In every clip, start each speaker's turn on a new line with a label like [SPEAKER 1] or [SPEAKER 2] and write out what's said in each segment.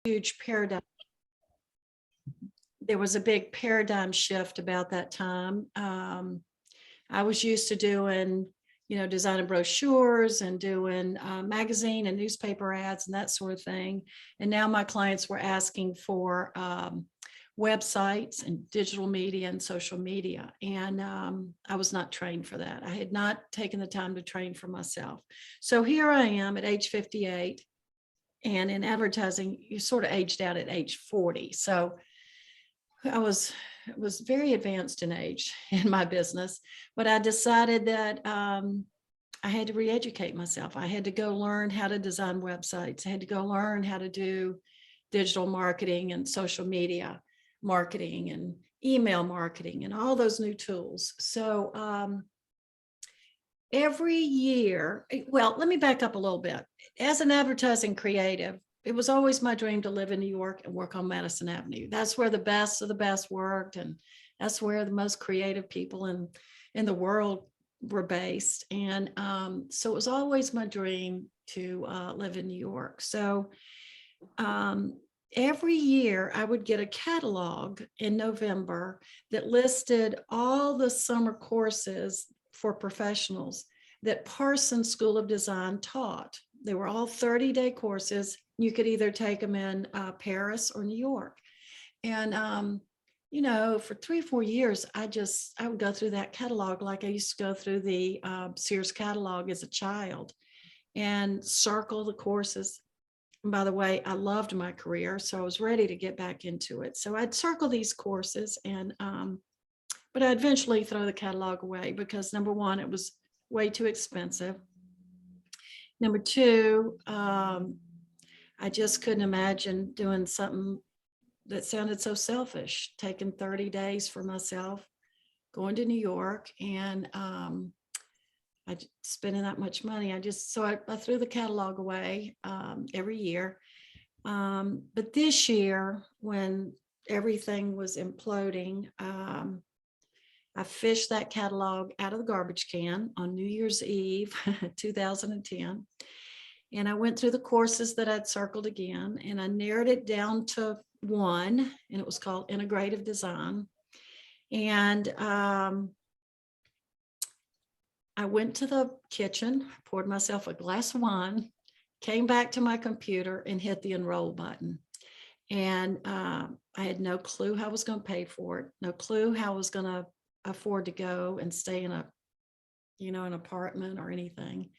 [SPEAKER 1] huge paradigm. There was a big paradigm shift about that time. I was used to doing, designing brochures and doing magazine and newspaper ads and that sort of thing. And now my clients were asking for websites and digital media and social media. And I was not trained for that. I had not taken the time to train for myself. So here I am at age 58. And in advertising, you sort of aged out at age 40. So I was very advanced in age in my business, but I decided that I had to re-educate myself. I had to go learn how to design websites. I had to go learn how to do digital marketing and social media marketing and email marketing and all those new tools. So every year, well, let me back up a little bit. As an advertising creative, it was always my dream to live in New York and work on Madison Avenue. That's where the best of the best worked, and that's where the most creative people in the world were based. And so it was always my dream to live in New York. So every year I would get a catalog in November that listed all the summer courses for professionals that Parsons School of Design taught. They were all 30-day courses. You could either take them in Paris or New York. And, for 3 or 4 years, I would go through that catalog like I used to go through the Sears catalog as a child and circle the courses. And by the way, I loved my career, so I was ready to get back into it. So I'd circle these courses, and but I'd eventually throw the catalog away because, number one, it was way too expensive. Number two, I just couldn't imagine doing something that sounded so selfish, taking 30 days for myself, going to New York, and spending that much money. So I threw the catalog away every year. But this year, when everything was imploding, I fished that catalog out of the garbage can on New Year's Eve, 2010. And I went through the courses that I'd circled again, and I narrowed it down to one, and it was called Integrative Design. And I went to the kitchen, poured myself a glass of wine, came back to my computer and hit the enroll button. And I had no clue how I was going to pay for it, no clue how I was going to afford to go and stay in an apartment or anything.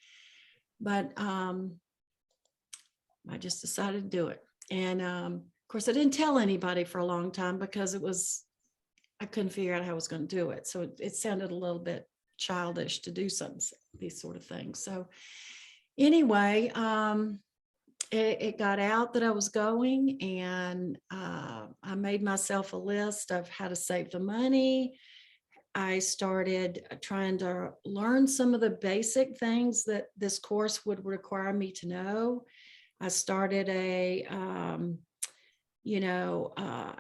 [SPEAKER 1] But I just decided to do it. And of course, I didn't tell anybody for a long time because I couldn't figure out how I was going to do it. So it sounded a little bit childish to do these sort of things. So anyway, it got out that I was going, and I made myself a list of how to save the money. I started trying to learn some of the basic things that this course would require me to know. I started I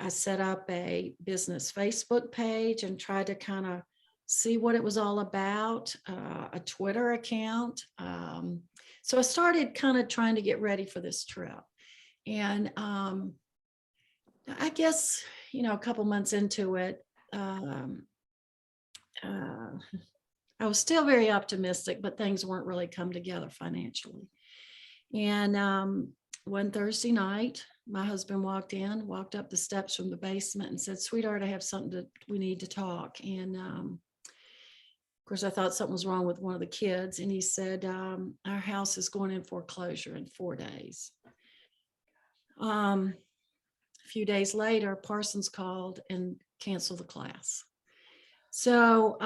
[SPEAKER 1] set up a business Facebook page and tried to kind of see what it was all about, a Twitter account. So I started kind of trying to get ready for this trip. And I guess, a couple months into it, I was still very optimistic, but things weren't really come together financially. And one Thursday night, my husband walked up the steps from the basement and said, "Sweetheart, I have something we need to talk." And of course, I thought something was wrong with one of the kids. And he said, "Our house is going in foreclosure in 4 days." A few days later, Parsons called and canceled the class. So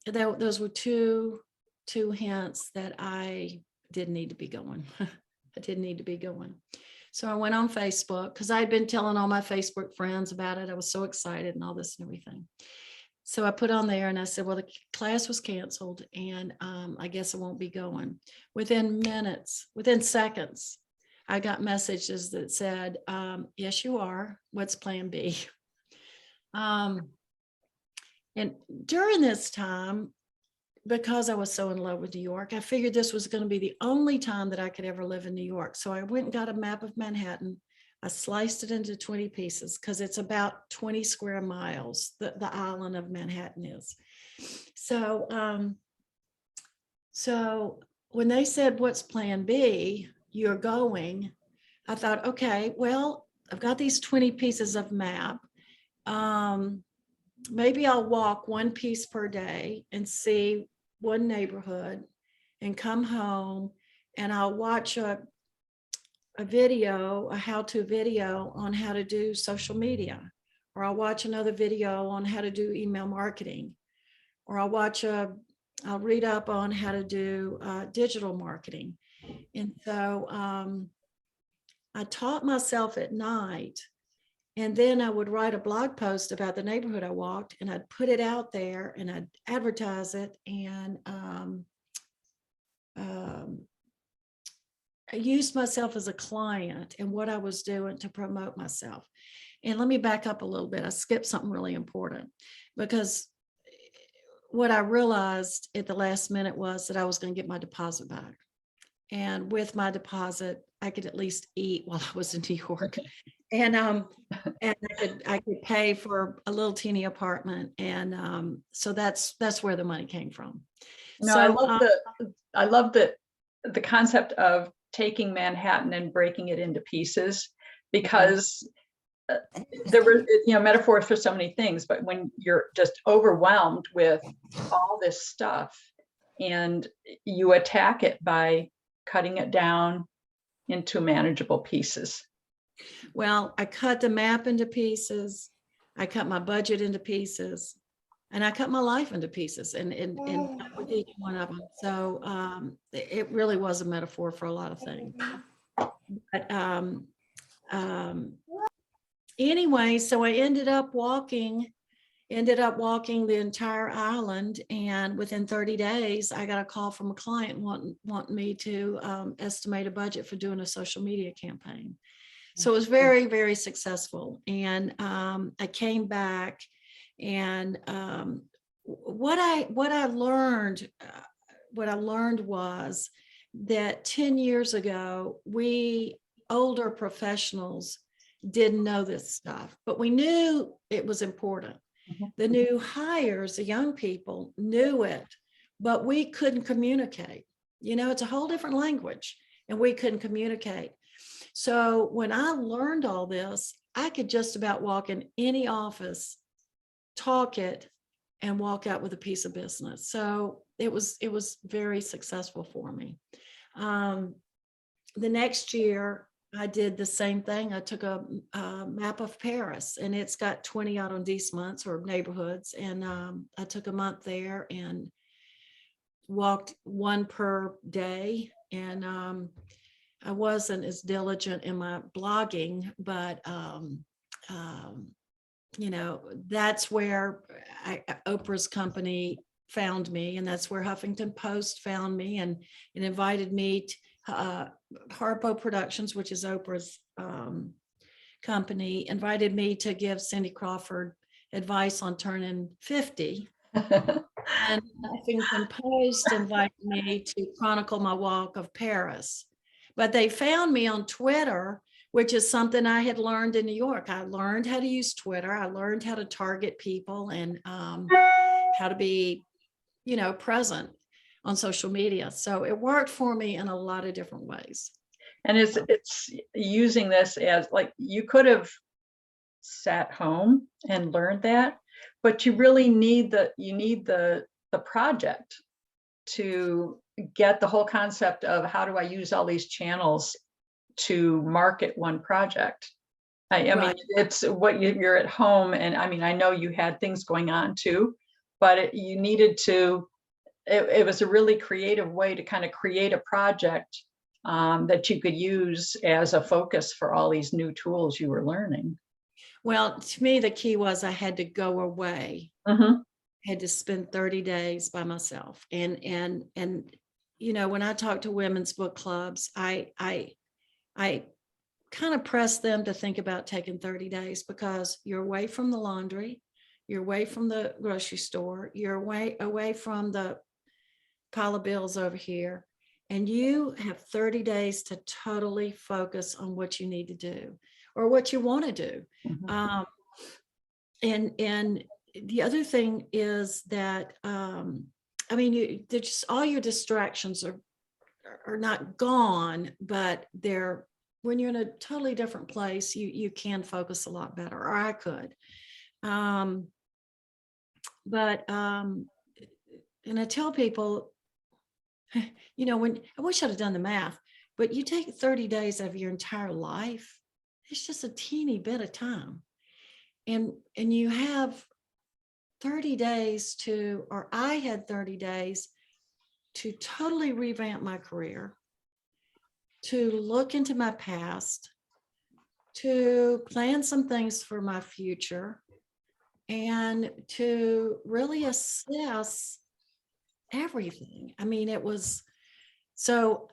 [SPEAKER 1] those were two hints that I didn't need to be going. I didn't need to be going. So I went on Facebook because I'd been telling all my Facebook friends about it. I was so excited and all this and everything. So I put on there and I said, well, the class was canceled and I guess I won't be going. Within seconds, I got messages that said, yes, you are. What's plan B? And during this time, because I was so in love with New York, I figured this was going to be the only time that I could ever live in New York. So I went and got a map of Manhattan. I sliced it into 20 pieces because it's about 20 square miles, the island of Manhattan is. So, so when they said, what's plan B? You're going, I thought, okay, well, I've got these 20 pieces of map. Maybe I'll walk one piece per day and see one neighborhood and come home, and I'll watch a video, a how-to video on how to do social media, or I'll watch another video on how to do email marketing, or I'll read up on how to do digital marketing. And so I taught myself at night, and then I would write a blog post about the neighborhood I walked, and I'd put it out there and I'd advertise it, and I used myself as a client and what I was doing to promote myself. And let me back up a little bit. I skipped something really important, because what I realized at the last minute was that I was going to get my deposit back. And with my deposit, I could at least eat while I was in New York. And I could pay for a little teeny apartment. And so that's where the money came from.
[SPEAKER 2] No,
[SPEAKER 1] So
[SPEAKER 2] I love the concept of taking Manhattan and breaking it into pieces, because there were, metaphors for so many things, but when you're just overwhelmed with all this stuff and you attack it by cutting it down into manageable pieces.
[SPEAKER 1] well, I cut the map into pieces. I cut my budget into pieces, and I cut my life into pieces, and with each one of them. So it really was a metaphor for a lot of things. But anyway, so I ended up walking the entire island, and within 30 days, I got a call from a client wanting me to estimate a budget for doing a social media campaign. So it was very, very successful. And I came back, and what I learned was that 10 years ago, we older professionals didn't know this stuff, but we knew it was important. The new hires, the young people, knew it, but we couldn't communicate. It's a whole different language, and we couldn't communicate. So when I learned all this, I could just about walk in any office, talk it, and walk out with a piece of business. So it was very successful for me. The next year, I did the same thing. I took a map of Paris, and it's got 20 arrondissements or neighborhoods. And I took a month there and walked one per day. And I wasn't as diligent in my blogging, but that's where Oprah's company found me, and that's where Huffington Post found me and invited me to Harpo Productions, which is Oprah's company, invited me to give Cindy Crawford advice on turning 50. And Huffington Post invited me to chronicle my walk of Paris. But they found me on Twitter, which is something I had learned in New York. I learned how to use Twitter. I learned how to target people and how to be, present on social media. So it worked for me in a lot of different ways.
[SPEAKER 2] And it's using this as, like, you could have sat home and learned that, but you really need the project to get the whole concept of how do I use all these channels to market one project. I mean, it's what you're at home, and I mean, I know you had things going on too, but you needed to. It was a really creative way to kind of create a project that you could use as a focus for all these new tools you were learning.
[SPEAKER 1] Well, to me, the key was I had to go away.
[SPEAKER 2] Mm-hmm.
[SPEAKER 1] I had to spend 30 days by myself. And when I talk to women's book clubs, I kind of press them to think about taking 30 days, because you're away from the laundry, you're away from the grocery store, you're away from the pile of bills over here, and you have 30 days to totally focus on what you need to do. or what you want to do.
[SPEAKER 2] Mhm.
[SPEAKER 1] And the other thing is that I mean, they're just, all your distractions are not gone, but they're, when you're in a totally different place, you can focus a lot better, or I could. Um, but and I tell people, when I wish I'd have done the math, but you take 30 days of your entire life, it's just a teeny bit of time. And you have 30 days to, or I had 30 days to totally revamp my career, to look into my past, to plan some things for my future, and to really assess everything. I mean, it was, so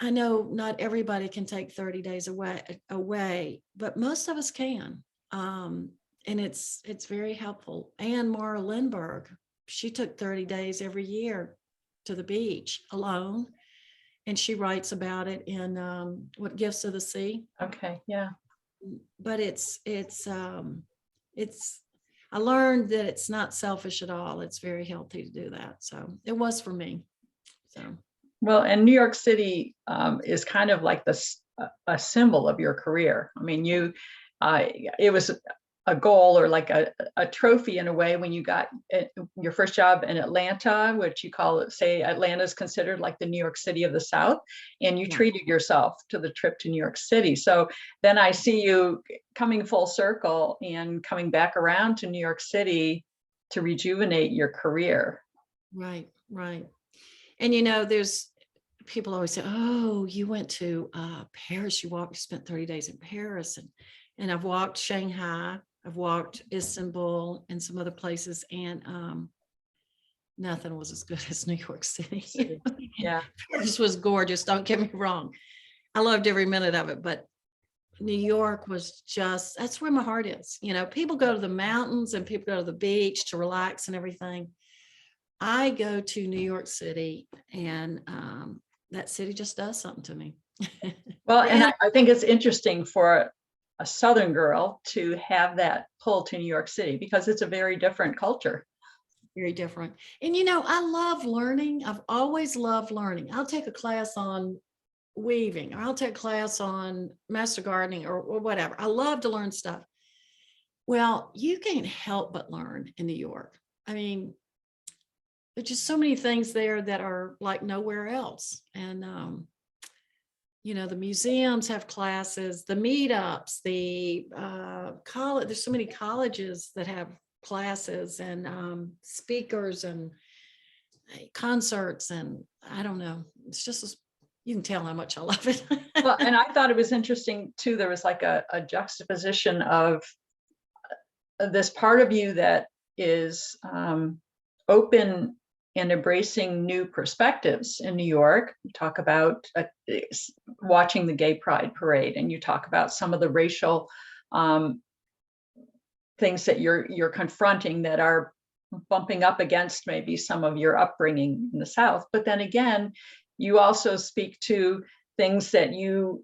[SPEAKER 1] I know not everybody can take 30 days away, but most of us can. And it's very helpful. Anne Mara Lindbergh, she took 30 days every year to the beach alone. And she writes about it in What Gifts of the Sea.
[SPEAKER 2] Okay, yeah.
[SPEAKER 1] But it's I learned that it's not selfish at all. It's very healthy to do that. So it was for me. So.
[SPEAKER 2] Well, and New York City is kind of like a symbol of your career. I mean, it was a goal, or like a trophy in a way, when you got your first job in Atlanta, which you call it, say Atlanta is considered like the New York City of the South, and you treated yourself to the trip to New York City. So then I see you coming full circle and coming back around to New York City to rejuvenate your career.
[SPEAKER 1] Right, right. And there's people always say, "Oh, you went to Paris. You spent 30 days in Paris," and I've walked Shanghai, I've walked Istanbul, and some other places, and nothing was as good as New York City.
[SPEAKER 2] Yeah.
[SPEAKER 1] Paris was gorgeous. Don't get me wrong. I loved every minute of it, but New York was just, that's where my heart is. People go to the mountains and people go to the beach to relax and everything. I go to New York City, and that city just does something to me.
[SPEAKER 2] Well, and I think it's interesting for a Southern girl to have that pull to New York City, because it's a very different culture.
[SPEAKER 1] Very different. And I love learning. I've always loved learning. I'll take a class on weaving, or I'll take a class on master gardening, or whatever. I love to learn stuff. Well, you can't help but learn in New York. I mean, there's just so many things there that are like nowhere else. And the museums have classes, the meetups, the college. There's so many colleges that have classes, and speakers, and concerts, and I don't know. It's just, you can tell how much I love it.
[SPEAKER 2] Well, and I thought it was interesting too. There was like a juxtaposition of this part of you that is open and embracing new perspectives in New York. You talk about watching the Gay Pride Parade, and you talk about some of the racial things that you're confronting that are bumping up against maybe some of your upbringing in the South. But then again, you also speak to things that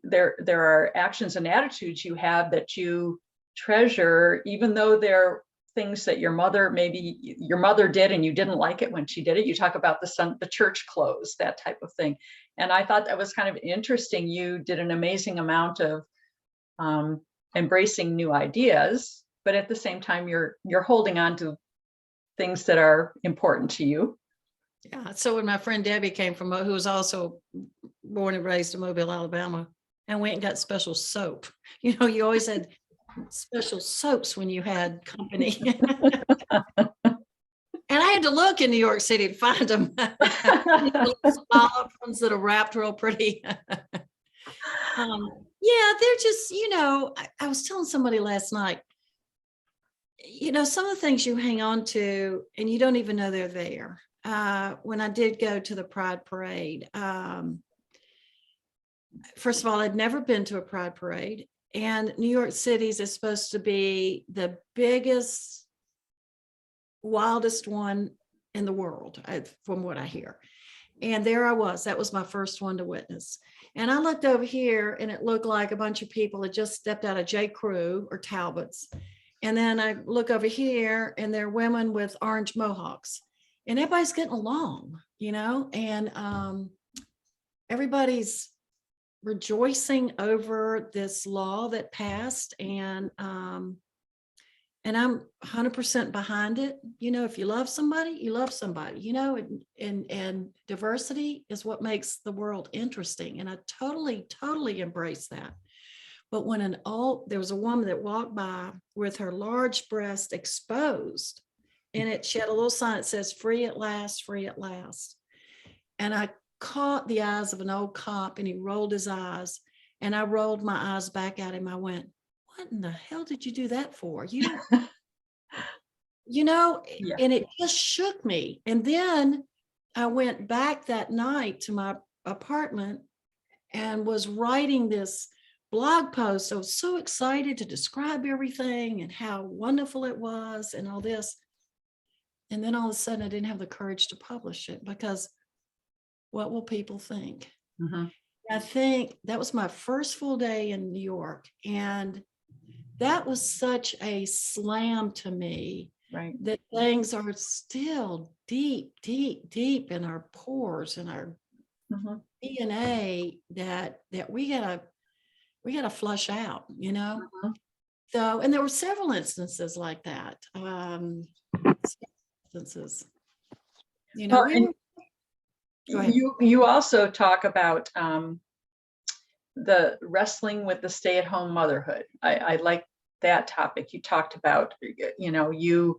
[SPEAKER 2] there are actions and attitudes you have that you treasure, even though they're things that maybe your mother did and you didn't like it when she did it. You talk about the church clothes, that type of thing. And I thought that was kind of interesting. You did an amazing amount of embracing new ideas, but at the same time, you're holding on to things that are important to you.
[SPEAKER 1] Yeah. So when my friend Debbie came from, who was also born and raised in Mobile, Alabama, and went and got special soap. You always had special soaps when you had company. And I had to look in New York City to find them. Small ones that are wrapped real pretty. Yeah, they're just, I was telling somebody last night, some of the things you hang on to and you don't even know they're there. When I did go to the Pride Parade, first of all, I'd never been to a Pride Parade, and New York City's is supposed to be the biggest, wildest one in the world, from what I hear. And there I was. That was my first one to witness. And I looked over here and it looked like a bunch of people had just stepped out of J. Crew or Talbot's. And then I look over here and they're women with orange mohawks and everybody's getting along, and everybody's rejoicing over this law that passed. And I'm 100% behind it. If you love somebody, you love somebody, and diversity is what makes the world interesting. And I totally embrace that. But when there was a woman that walked by with her large breast exposed, and she had a little sign that says, "Free at last, free at last." And I caught the eyes of an old cop and he rolled his eyes, and I rolled my eyes back at him. I went, "What in the hell did you do that for?"
[SPEAKER 2] Yeah.
[SPEAKER 1] And it just shook me. And then I went back that night to my apartment and was writing this blog post. I was so excited to describe everything and how wonderful it was and all this. And then all of a sudden I didn't have the courage to publish it because what will people think?
[SPEAKER 2] Mm-hmm.
[SPEAKER 1] I think that was my first full day in New York. And that was such a slam to me,
[SPEAKER 2] Right.
[SPEAKER 1] that things are still deep in our pores and our
[SPEAKER 2] Mm-hmm.
[SPEAKER 1] DNA that we gotta flush out,
[SPEAKER 2] Mm-hmm.
[SPEAKER 1] So, and there were several instances like that. Instances,
[SPEAKER 2] Well,
[SPEAKER 1] we
[SPEAKER 2] and
[SPEAKER 1] were, go ahead.
[SPEAKER 2] you also talk about the wrestling with the stay-at-home motherhood. I like that topic. You talked about, you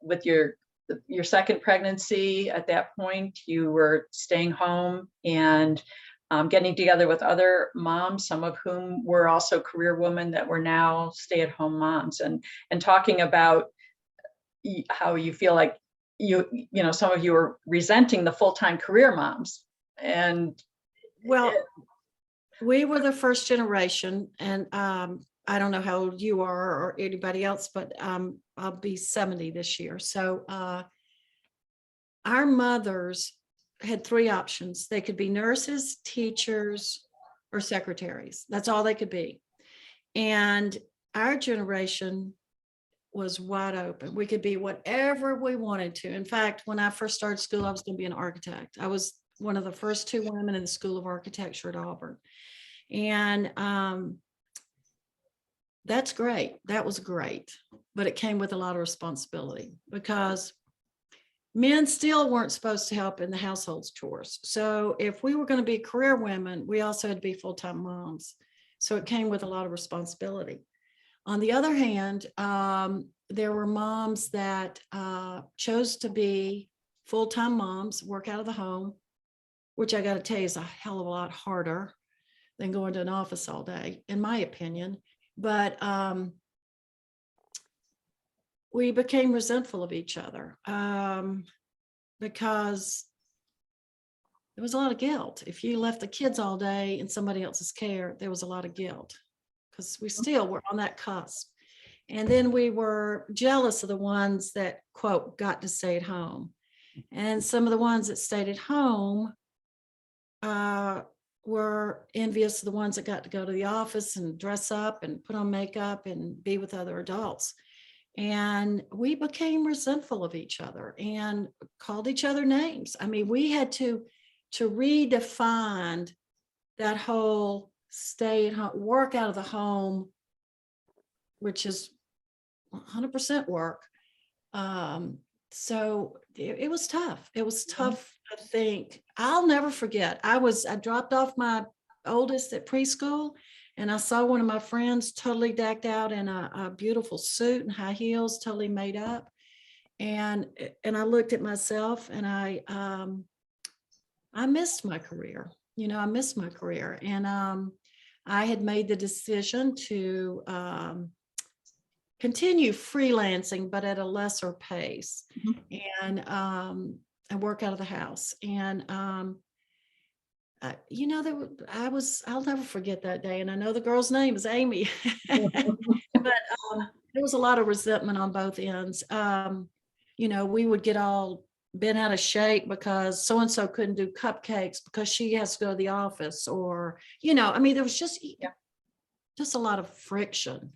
[SPEAKER 2] with your second pregnancy. At that point, you were staying home and getting together with other moms, some of whom were also career women that were now stay-at-home moms, and talking about how you feel like some of you are resenting the full-time career moms. And
[SPEAKER 1] Well, we were the first generation, and I don't know how old you are or anybody else, but I'll be 70 this year. So our mothers had three options. They could be nurses, teachers, or secretaries. That's all they could be. And our generation was wide open. We could be whatever we wanted to. In fact, when I first started school, I was going to be an architect. I was one of the first two women in the School of Architecture at Auburn. And that's great. That was great. But it came with a lot of responsibility because men still weren't supposed to help in the household chores. So if we were going to be career women, we also had to be full-time moms. So it came with a lot of responsibility. On the other hand, there were moms that chose to be full-time moms, work out of the home, which I got to tell you is a hell of a lot harder than going to an office all day, in my opinion. But we became resentful of each other because there was a lot of guilt. If you left the kids all day in somebody else's care, there was a lot of guilt because we still were on that cusp. And then we were jealous of the ones that, quote, got to stay at home. And some of the ones that stayed at home were envious of the ones that got to go to the office and dress up and put on makeup and be with other adults. And we became resentful of each other and called each other names. I mean, we had to redefine that whole stay at home, work out of the home, which is 100% work. So it was tough. It was tough. I think I'll never forget. I dropped off my oldest at preschool, and I saw one of my friends totally decked out in a beautiful suit and high heels, totally made up. And I looked at myself, and I missed my career. I missed my career, and I had made the decision to continue freelancing, but at a lesser pace. And I work out of the house. And I'll never forget that day. And I know the girl's name is Amy. But there was a lot of resentment on both ends. We would get all been out of shape because so-and-so couldn't do cupcakes because she has to go to the office, or, I mean, there was just a lot of friction.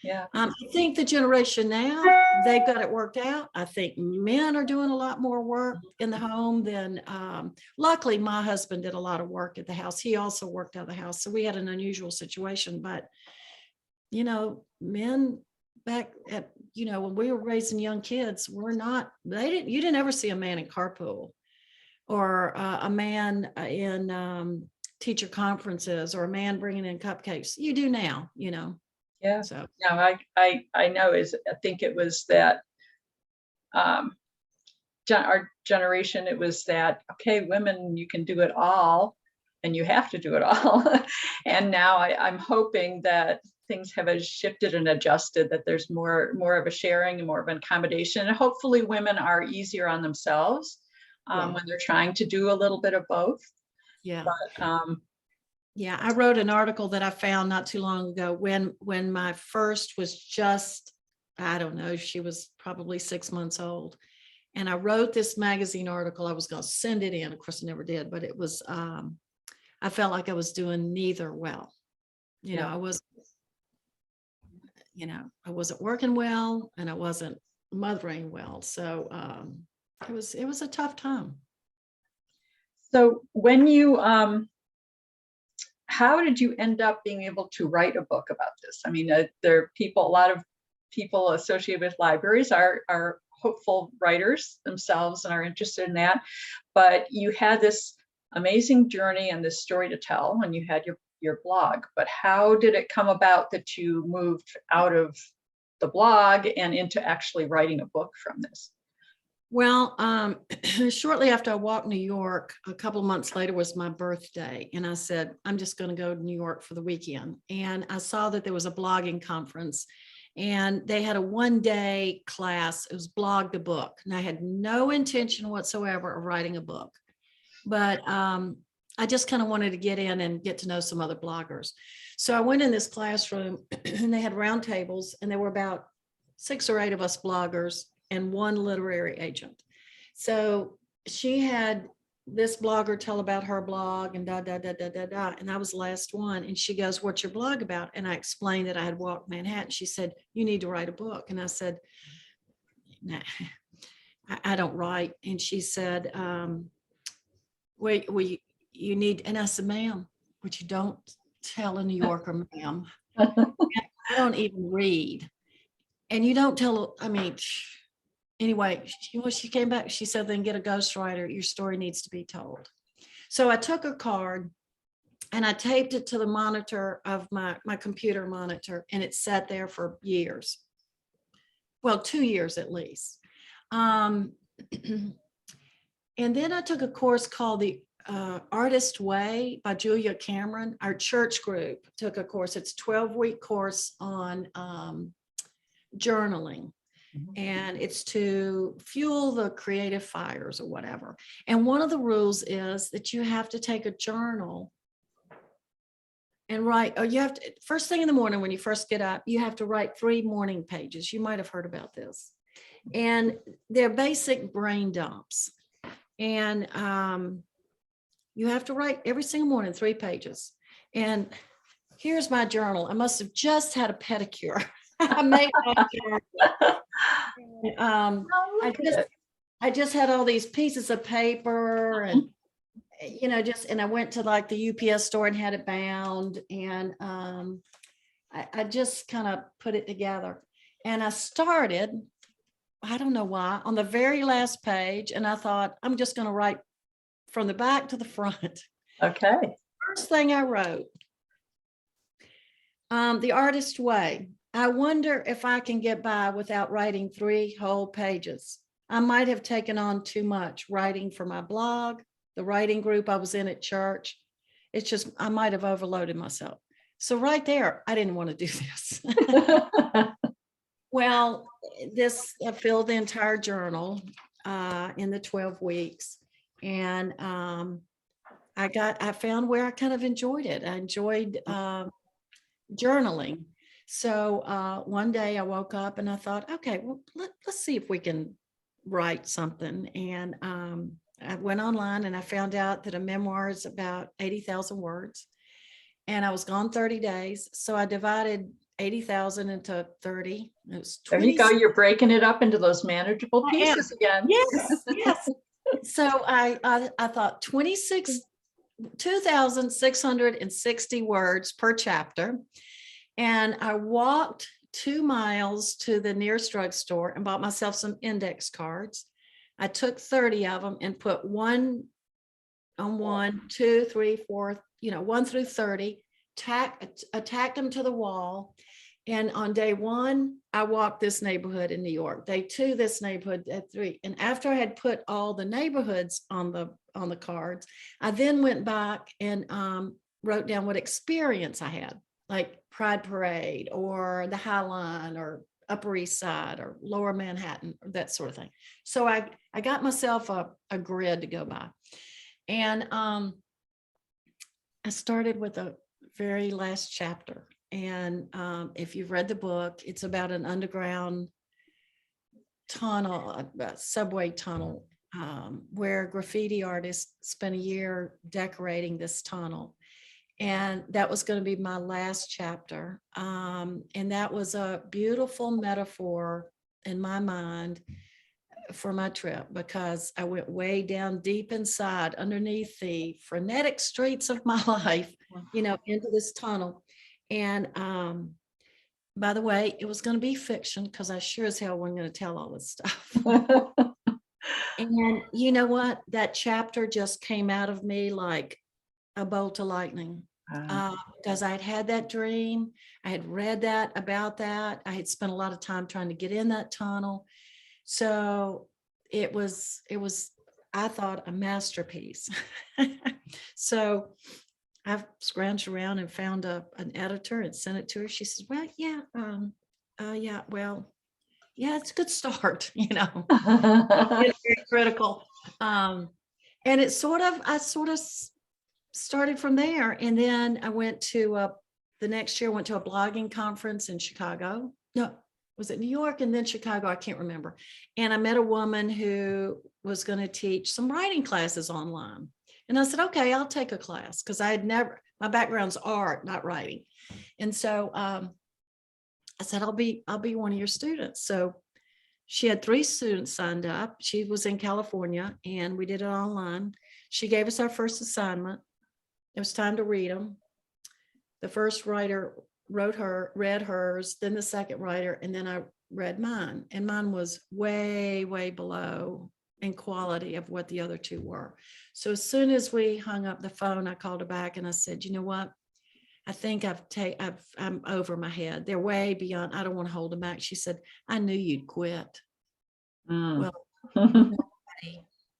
[SPEAKER 2] Yeah.
[SPEAKER 1] I think the generation now, they've got it worked out. I think men are doing a lot more work in the home than, luckily my husband did a lot of work at the house. He also worked out of the house. So we had an unusual situation, but men back at, when we were raising young kids, you didn't ever see a man in carpool, or a man in teacher conferences, or a man bringing in cupcakes. You do now,
[SPEAKER 2] Yeah.
[SPEAKER 1] so.
[SPEAKER 2] No, I know I think it was that, our generation, it was that, okay, women, you can do it all and you have to do it all. And now I'm hoping that things have shifted and adjusted, that there's more of a sharing and more of an accommodation. And hopefully women are easier on themselves when they're trying to do a little bit of both.
[SPEAKER 1] Yeah.
[SPEAKER 2] But,
[SPEAKER 1] yeah, I wrote an article that I found not too long ago when my first was just, I don't know, she was probably 6 months old. And I wrote this magazine article. I was going to send it in. Of course, I never did, but it was, I felt like I was doing neither well. I wasn't working well, and I wasn't mothering well. So it was a tough time.
[SPEAKER 2] so when you, how did you end up being able to write a book about this? I mean, there are a lot of people associated with libraries are hopeful writers themselves and are interested in that. But you had this amazing journey and this story to tell, and you had your blog. But how did it come about that you moved out of the blog and into actually writing a book from this?
[SPEAKER 1] Well, shortly after I walked New York, a couple of months later was my birthday. And I said, I'm just going to go to New York for the weekend. And I saw that there was a blogging conference, and they had a 1-day class. It was blog the book. And I had no intention whatsoever of writing a book, but I just kind of wanted to get in and get to know some other bloggers. So I went in this classroom and they had round tables, and there were about 6 or 8 of us bloggers and 1 literary agent. So she had this blogger tell about her blog and and I was the last one. And she goes, "What's your blog about?" And I explained that I had walked Manhattan. She said, "You need to write a book." And I said, "Nah, I don't write." And she said, "Wait, you need," and I said, "Ma'am, but you don't tell a New Yorker, ma'am. I don't even read. And you don't tell," I mean, anyway, when she came back, she said, "Then get a ghostwriter. Your story needs to be told." So I took a card and I taped it to the monitor of my computer monitor, and it sat there for years. Well, 2 years at least. And then I took a course called the Artist Way by Julia Cameron. Our church group took a course. It's a 12-week course on journaling. And it's to fuel the creative fires or whatever. And one of the rules is that you have to take a journal and write, or you have to, first thing in the morning when you first get up, you have to write 3 morning pages. You might have heard about this. And they're basic brain dumps. And you have to write every single morning 3 pages. And here's my journal. I must have just had a pedicure. I made my journal. I just had all these pieces of paper, and and I went to like the UPS store and had it bound, and I just kind of put it together. And I started, I don't know why, on the very last page, and I thought, I'm just going to write from the back to the front.
[SPEAKER 2] Okay.
[SPEAKER 1] First thing I wrote, The Artist Way. I wonder if I can get by without writing 3 whole pages. I might have taken on too much writing for my blog, the writing group I was in at church. It's just, I might have overloaded myself. So right there, I didn't want to do this. Well, I filled the entire journal in the 12 weeks. And I found where I kind of enjoyed it. I enjoyed journaling. So one day I woke up and I thought, okay, well, let's see if we can write something. And I went online and I found out that a memoir is about 80,000 words. And I was gone 30 days. So I divided 80,000 into 30. It was
[SPEAKER 2] There you
[SPEAKER 1] 20.
[SPEAKER 2] go. You're breaking it up into those manageable
[SPEAKER 1] I am.
[SPEAKER 2] pieces again.
[SPEAKER 1] Yes, yes. So I thought 2,660 words per chapter. And I walked 2 miles to the nearest drugstore and bought myself some index cards. I took 30 of them and put one on 1, 2, 3, 4, 1 through 30, attacked them to the wall. And on day 1, I walked this neighborhood in New York. Day 2, this neighborhood. Day 3. And after I had put all the neighborhoods on the cards, I then went back and wrote down what experience I had, like Pride Parade or the High Line or Upper East Side or Lower Manhattan, or that sort of thing. So I got myself a grid to go by. And I started with the very last chapter. And if you've read the book, it's about an underground tunnel, a subway tunnel, where graffiti artists spent a year decorating this tunnel. And that was going to be my last chapter. And that was a beautiful metaphor in my mind for my trip, because I went way down deep inside underneath the frenetic streets of my life, into this tunnel. And by the way, it was going to be fiction, because I sure as hell wasn't going to tell all this stuff. And you know what? That chapter just came out of me like a bolt of lightning. Because I had that dream. I had read about that. I had spent a lot of time trying to get in that tunnel. So it was, I thought, a masterpiece. So I've scrounged around and found an editor and sent it to her. She says, well, yeah, it's a good start, It's very critical. And I sort of started from there. And then I went to the next year, went to a blogging conference in Chicago. No, was it New York and then Chicago? I can't remember. And I met a woman who was going to teach some writing classes online. And I said, okay, I'll take a class, because my background's art, not writing. And so I said, I'll be one of your students. So she had 3 students signed up. She was in California and we did it online. She gave us our first assignment. It was time to read them. The first writer read hers, then the second writer, and then I read mine. And mine was way, way below in quality of what the other 2 were. So as soon as we hung up the phone, I called her back and I said, you know what? I think I'm over my head. They're way beyond, I don't want to hold them back. She said, I knew you'd quit. Well,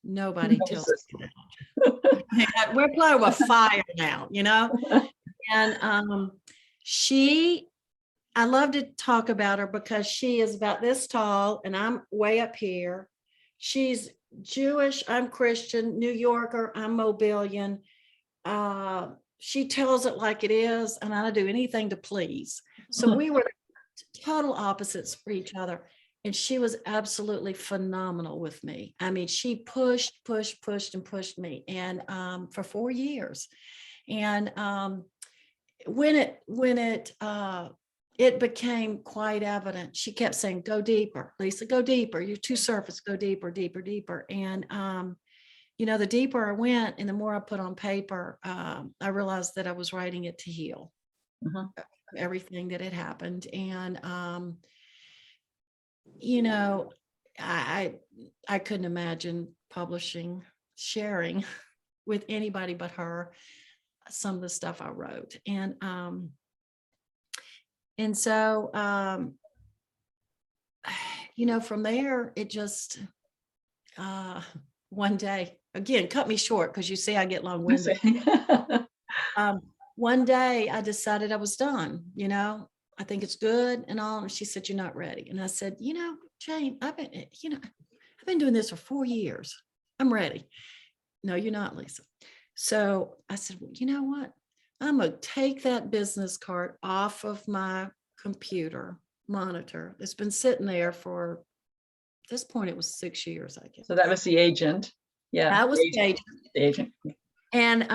[SPEAKER 1] nobody tells me that. We're playing with fire now, And I love to talk about her because she is about this tall and I'm way up here. She's Jewish, I'm Christian, New Yorker, I'm Mobilian. She tells it like it is, and I don't do anything to please. So we were total opposites for each other. And she was absolutely phenomenal with me. I mean, she pushed and pushed me, and for 4 years. And when it became quite evident, she kept saying, go deeper, Lisa, go deeper. You're too surface, go deeper, deeper, deeper. And, the deeper I went and the more I put on paper, I realized that I was writing it to heal everything that had happened. And, I couldn't imagine sharing with anybody but her some of the stuff I wrote. And so, from there, it just, one day, again, cut me short because you see I get long-winded. One day I decided I was done, I think it's good and all. And she said, you're not ready. And I said, Jane, I've been doing this for 4 years. I'm ready. No, you're not, Lisa. So I said, well, you know what? I'm going to take that business card off of my computer monitor. It's been sitting there for this point, it was 6 years, I guess.
[SPEAKER 2] So that was the agent. Yeah.
[SPEAKER 1] That was the agent.
[SPEAKER 2] The agent.
[SPEAKER 1] And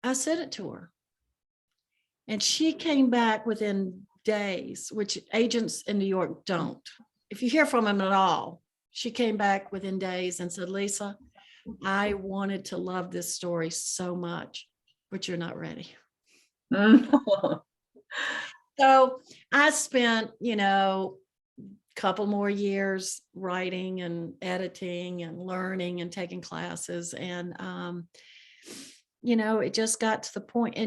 [SPEAKER 1] I sent it to her. And she came back within days, which agents in New York don't. If you hear from them at all, she came back within days and said, Lisa, I wanted to love this story so much, but you're not ready. So I spent, a couple more years writing and editing and learning and taking classes. And, it just got to the point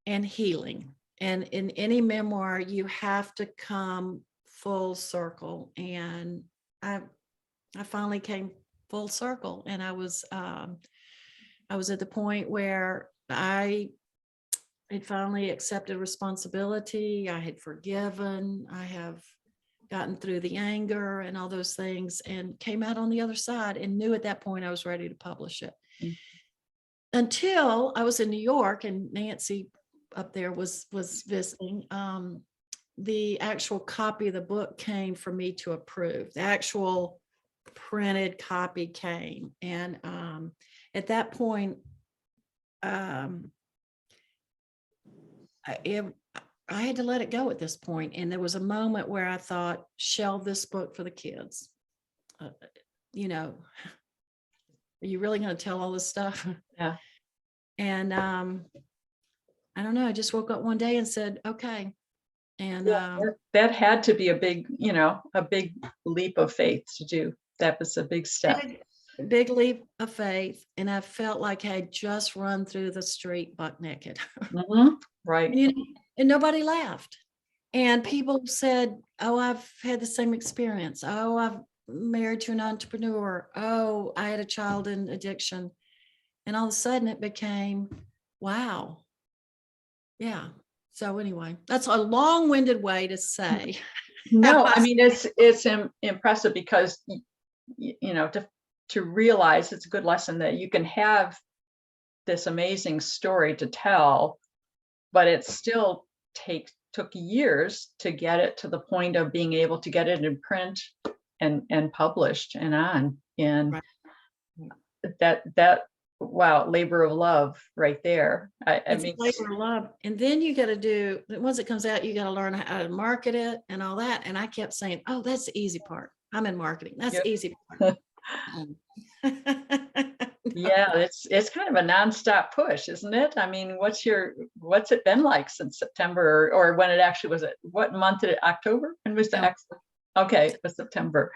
[SPEAKER 1] and healing. And in any memoir, you have to come full circle. And I finally came full circle. And I was at the point where I had finally accepted responsibility. I had forgiven. I have gotten through the anger and all those things and came out on the other side and knew at that point I was ready to publish it. Mm-hmm. Until I was in New York and Nancy up there was visiting. The actual copy of the book came for me to approve. The actual printed copy came. And at that point, I had to let it go at this point. And there was a moment where I thought, shelve this book for the kids. Are you really going to tell all this stuff?
[SPEAKER 2] Yeah.
[SPEAKER 1] And I don't know. I just woke up one day and said, okay. And
[SPEAKER 2] that had to be a big leap of faith to do. That was a big step.
[SPEAKER 1] Big leap of faith. And I felt like I had just run through the street buck naked.
[SPEAKER 2] Mm-hmm. Right.
[SPEAKER 1] And nobody laughed. And people said, oh, I've had the same experience. Oh, I've married to an entrepreneur. Oh, I had a child in addiction. And all of a sudden it became, wow. Yeah. So anyway, that's a long-winded way to say.
[SPEAKER 2] No, I mean, it's impressive because, to realize it's a good lesson that you can have this amazing story to tell, but it still took years to get it to the point of being able to get it in print and published and on. And right. that wow, labor of love right there. I mean,
[SPEAKER 1] labor of love. And then you got to do, once it comes out, you got to learn how to market it and all that. And I kept saying, oh, that's the easy part. I'm in marketing. That's the easy part.
[SPEAKER 2] Yeah, it's kind of a nonstop push, isn't it? I mean, what's it been like since September, or when it actually was? What month did it? October? When was the okay, it was September.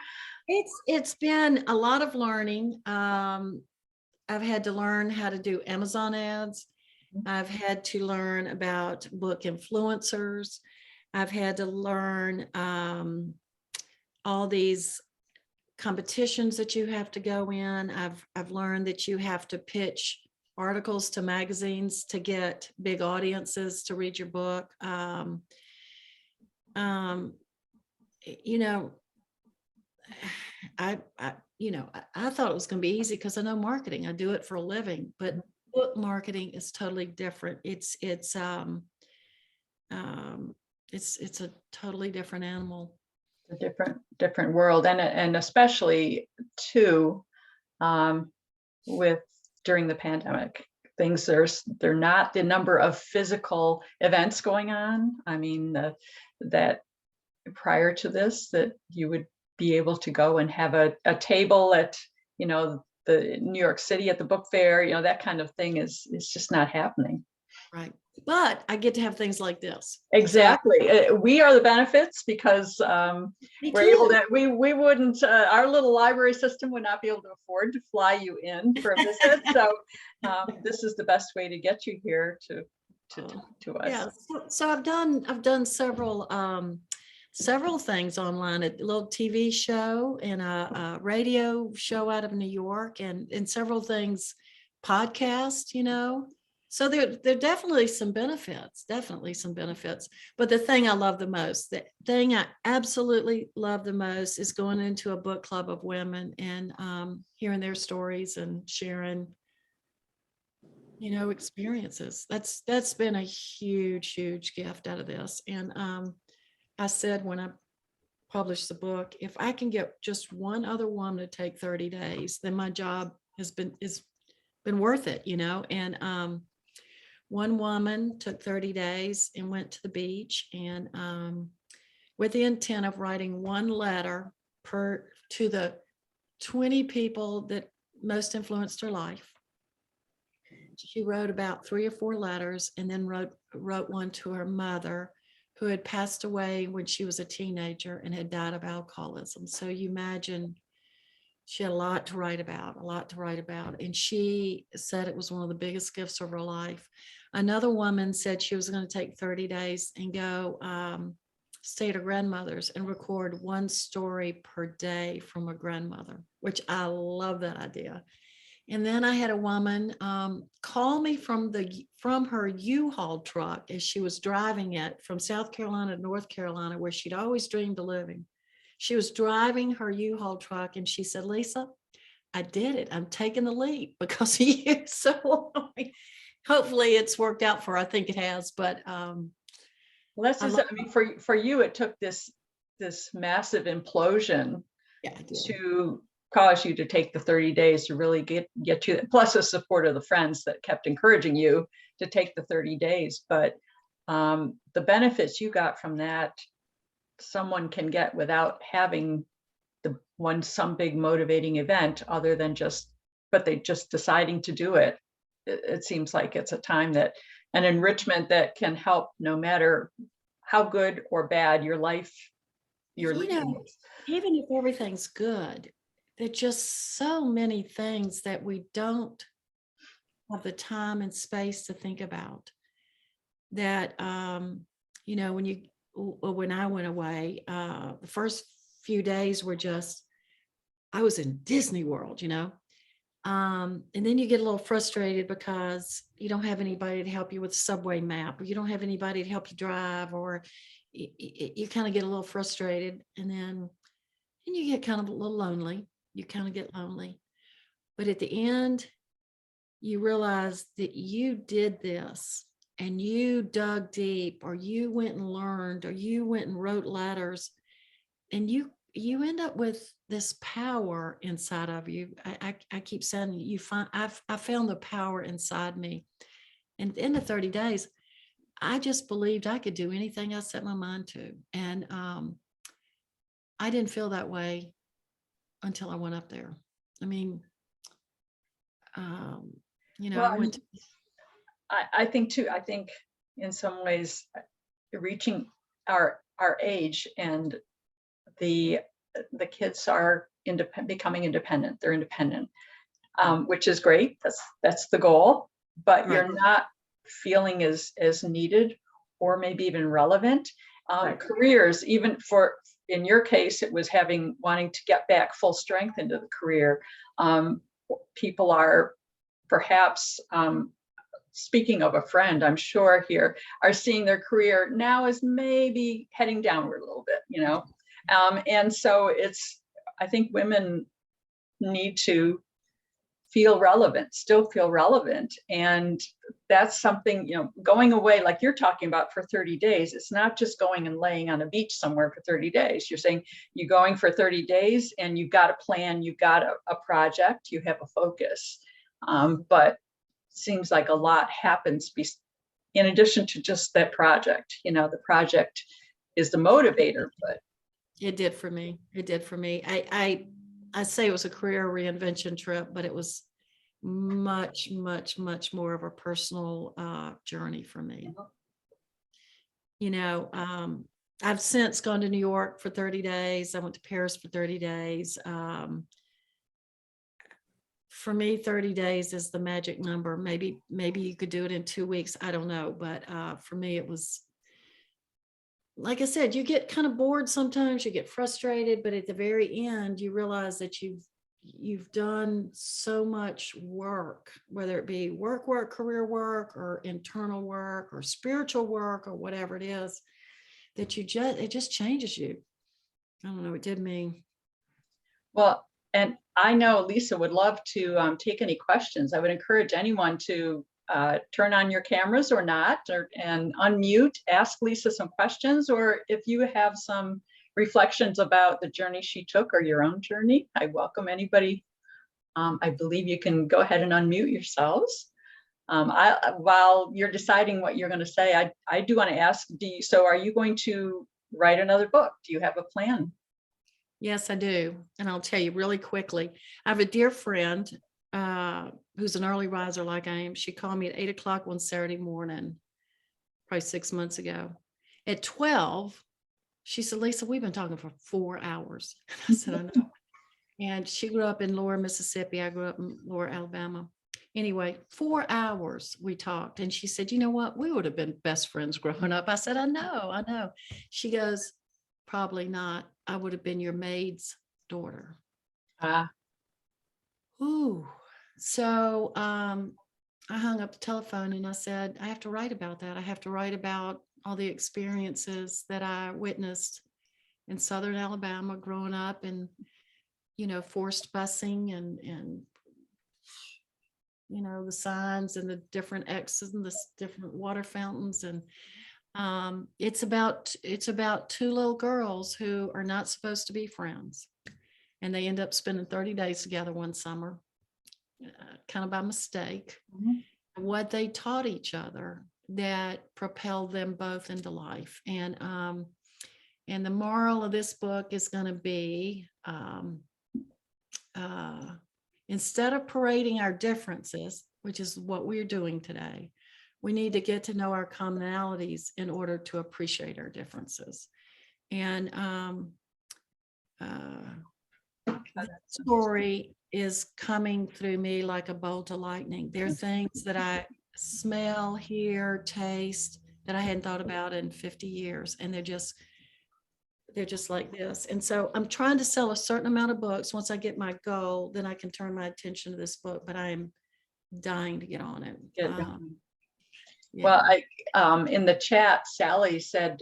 [SPEAKER 1] It's been a lot of learning. I've had to learn how to do Amazon ads. I've had to learn about book influencers. I've had to learn all these competitions that you have to go in. I've learned that you have to pitch articles to magazines to get big audiences to read your book. I thought it was going to be easy because I know marketing. I do it for a living, but book marketing is totally different. It's a totally different animal.
[SPEAKER 2] A different world, and especially too with during the pandemic, things they're not the number of physical events going on. I mean, that prior to this, that you would be able to go and have a table at the New York City at the book fair, that kind of thing is just not happening.
[SPEAKER 1] Right. But I get to have things like this.
[SPEAKER 2] Exactly. So, we are the benefits because we're able to, we wouldn't, our little library system would not be able to afford to fly you in for a visit. So this is the best way to get you here to talk to us.
[SPEAKER 1] Yeah. So I've done several things online, a little TV show and a radio show out of New York and several things, podcast, So there are definitely some benefits, But the thing I love the most, the thing I absolutely love the most is going into a book club of women and hearing their stories and sharing, experiences. That's been a huge, huge gift out of this. And I said when I publish the book, if I can get just one other woman to take 30 days, then my job has been worth it, you know. And one woman took 30 days and went to the beach, and with the intent of writing one letter to the 20 people that most influenced her life. She wrote about 3 or 4 letters, and then wrote one to her mother, who had passed away when she was a teenager and had died of alcoholism. So you imagine she had a lot to write about, And she said it was one of the biggest gifts of her life. Another woman said she was going to take 30 days and go stay at her grandmother's and record one story per day from her grandmother, which I love that idea. And then I had a woman call me from her U-Haul truck as she was driving it from South Carolina to North Carolina, where she'd always dreamed of living. She was driving her U-Haul truck, and she said, "Lisa, I did it. I'm taking the leap because of you." So hopefully it's worked out for her. I think it has, but
[SPEAKER 2] well, that's just, I mean, for you, it took this massive implosion to cause you to take the 30 days to really get you, plus the support of the friends that kept encouraging you to take the 30 days. But the benefits you got from that, someone can get without having some big motivating event, other than but they just deciding to do it. It seems like it's a time that an enrichment that can help no matter how good or bad your life you're leading.
[SPEAKER 1] Even if everything's good, there's just so many things that we don't have the time and space to think about. That when I went away, the first few days were just, I was in Disney World, and then you get a little frustrated because you don't have anybody to help you with the subway map, or you don't have anybody to help you drive, or you kind of get a little frustrated, and you get kind of a little lonely. You kind of get lonely. But at the end, you realize that you did this, and you dug deep, or you went and learned, or you went and wrote letters, and you end up with this power inside of you. I keep saying I found the power inside me. And in the 30 days, I just believed I could do anything I set my mind to. And I didn't feel that way until I went up there. I mean,
[SPEAKER 2] well, I think too, I think in some ways reaching our age, and the kids are becoming independent. They're independent, which is great. That's the goal, but right. You're not feeling as needed, or maybe even relevant. Right. Careers, even in your case, it was wanting to get back full strength into the career. People are perhaps, speaking of a friend, I'm sure here, are seeing their career now as maybe heading downward a little bit, and so I think women need to still feel relevant. And that's something, going away, like you're talking about, for 30 days, it's not just going and laying on a beach somewhere for 30 days. You're saying you're going for 30 days and you've got a plan, you've got a project, you have a focus. But it seems like a lot happens in addition to just that project. The project is the motivator, but
[SPEAKER 1] it did for me. I say it was a career reinvention trip, but it was much, much, much more of a personal journey for me. I've since gone to New York for 30 days. I went to Paris for 30 days. For me, 30 days is the magic number. Maybe you could do it in 2 weeks. I don't know. But for me, it was, like I said, you get kind of bored sometimes, you get frustrated, but at the very end, you realize that you've done so much work, whether it be work, career work, or internal work, or spiritual work, or whatever it is, that it just changes you. I don't know, it did me.
[SPEAKER 2] Well, and I know Lisa would love to take any questions. I would encourage anyone to turn on your cameras or not, and unmute, ask Lisa some questions, or if you have some reflections about the journey she took or your own journey, I welcome anybody. I believe you can go ahead and unmute yourselves. While you're deciding what you're going to say, I do want to ask, so are you going to write another book? Do you have a plan?
[SPEAKER 1] Yes, I do. And I'll tell you really quickly. I have a dear friend who's an early riser like I am. She called me at 8 o'clock one Saturday morning, probably 6 months ago. At 12, she said, Lisa, we've been talking for 4 hours. I said, I know. And she grew up in Lower Mississippi. I grew up in Lower Alabama. Anyway, 4 hours we talked. And she said, you know what? We would have been best friends growing up. I said, I know. She goes, probably not. I would have been your maid's daughter. Ooh. So I hung up the telephone and I said, I have to write about that. I have to write about all the experiences that I witnessed in Southern Alabama growing up, and, you know, forced busing and you know, the signs and the different X's and the different water fountains. And it's about 2 little girls who are not supposed to be friends. And they end up spending 30 days together one summer, kind of by mistake. Mm-hmm. What they taught each other that propelled them both into life. And the moral of this book is going to be, instead of parading our differences, which is what we're doing today, we need to get to know our commonalities in order to appreciate our differences. And that story is coming through me like a bolt of lightning. There are things that I smell, hear, taste that I hadn't thought about in 50 years. And they're just like this. And so I'm trying to sell a certain amount of books. Once I get my goal, then I can turn my attention to this book, but I am dying to get on it. Yeah.
[SPEAKER 2] Well, in the chat, Sally said,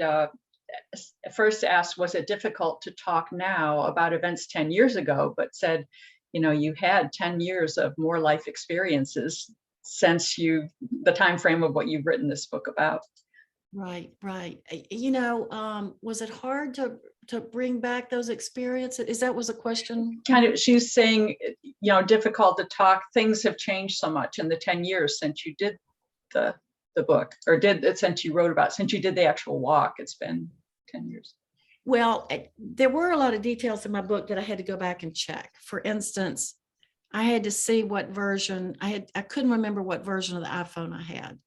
[SPEAKER 2] first asked, was it difficult to talk now about events 10 years ago, but said, you know, you had 10 years of more life experiences since the time frame of what you've written this book about.
[SPEAKER 1] Right. You know, was it hard to bring back those experiences? Was a question?
[SPEAKER 2] Kind of, she's saying, you know, difficult to talk. Things have changed so much in the 10 years since you did the book, or since you wrote about, since you did the actual walk. It's been 10 years.
[SPEAKER 1] Well, there were a lot of details in my book that I had to go back and check. For instance, I had to see what version I couldn't remember what version of the iPhone I had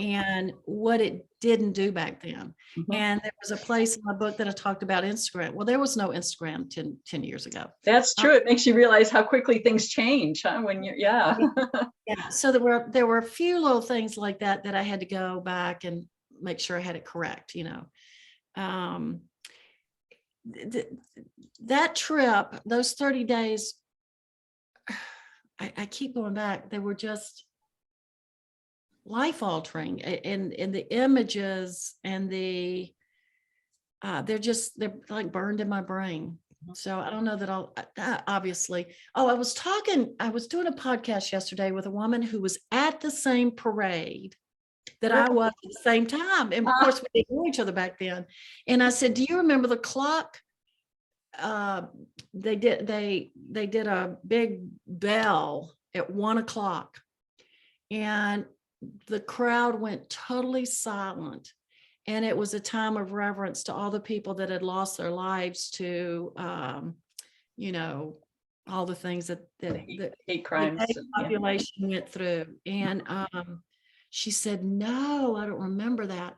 [SPEAKER 1] and what it didn't do back then. Mm-hmm. And there was a place in my book that I talked about Instagram. Well, there was no Instagram 10 years ago.
[SPEAKER 2] That's true. It makes you realize how quickly things change, huh? When you're, yeah.
[SPEAKER 1] So there were a few little things like that I had to go back and make sure I had it correct, you know. That trip, those 30 days, I keep going back. They were just life altering, and the images and they're like burned in my brain. So I don't know that I'll obviously. I was doing a podcast yesterday with a woman who was at the same parade that I was at the same time. And of course we didn't know each other back then. And I said, do you remember the clock? They did a big bell at 1 o'clock, and the crowd went totally silent. And it was a time of reverence to all the people that had lost their lives to, you know, all the things that
[SPEAKER 2] hate crimes
[SPEAKER 1] the population went through. And she said, no, I don't remember that.